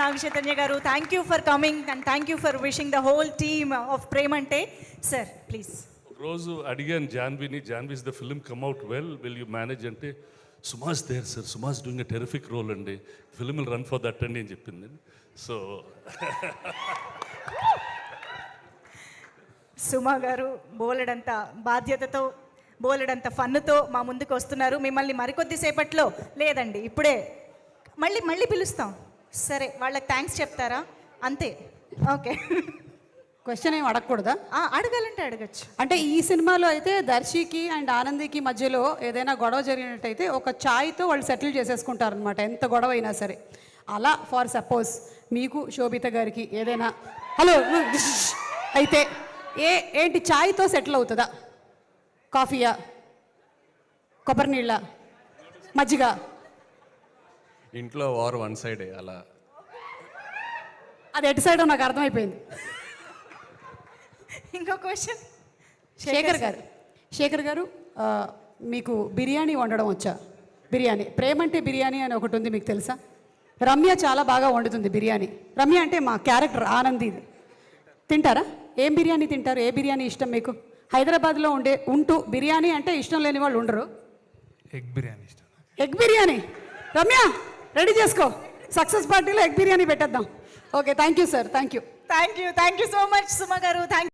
Naga Chaitanya garu, thank you for coming and thank you for wishing the whole team of Premante. Sir please. రోజు అడిగాను జాన్వీస్ the film come out well, will you manage అంటే Suma's there sir, Suma's doing a terrific role అండి, film will run for that అండి అని చెప్పింది. So సుమా గారు బోలెడంత బాధ్యతతో బోలెడంత ఫన్నుతో మా ముందుకు వస్తున్నారు. మిమ్మల్ని మరికొద్దిసేపట్లో లేదండి ఇప్పుడే మళ్ళీ పిలుస్తాం. సరే వాళ్ళకి థ్యాంక్స్ చెప్తారా? అంతే, ఓకే. క్వశ్చన్ ఏం అడగకూడదా? అడగాలంటే అడగచ్చు. అంటే ఈ సినిమాలో అయితే దర్శికి అండ్ ఆనందికి మధ్యలో ఏదైనా గొడవ జరిగినట్టయితే ఒక ఛాయ్తో వాళ్ళు సెటిల్ చేసేసుకుంటారనమాట, ఎంత గొడవ అయినా సరే. అలా ఫర్ సపోజ్ మీకు శోభిత గారికి ఏదైనా హలో అయితే ఏంటి ఛాయ్తో సెటిల్ అవుతుందా? కాఫీయా, కొబ్బరి నీళ్ళ, మజ్జిగ? ఇంట్లో వార్ వన్ సైడే అలా. అది ఎటు సైడో నాకు అర్థమైపోయింది. ఇంకో క్వశ్చన్ శేఖర్ గారు మీకు బిర్యానీ వండడం వచ్చా? బిర్యానీ ప్రేమంటే బిర్యానీ అని ఒకటి ఉంది, మీకు తెలుసా? రమ్య చాలా బాగా వండుతుంది బిర్యానీ. రమ్య అంటే మా క్యారెక్టర్ ఆనంది. తింటారా? ఏం బిర్యానీ తింటారు? ఏ బిర్యానీ ఇష్టం మీకు? హైదరాబాద్లో ఉంటూ బిర్యానీ అంటే ఇష్టం లేని వాళ్ళు ఉండరు. ఎగ్ బిర్యానీ ఇష్టం. ఎగ్ బిర్యానీ. రమ్య రెడీ చేసుకో, సక్సెస్ పార్టీలో ఎగ్ బిర్యానీ పెట్టేద్దాం. Okay, thank you sir, thank you so much Suma గారు, థ్యాంక్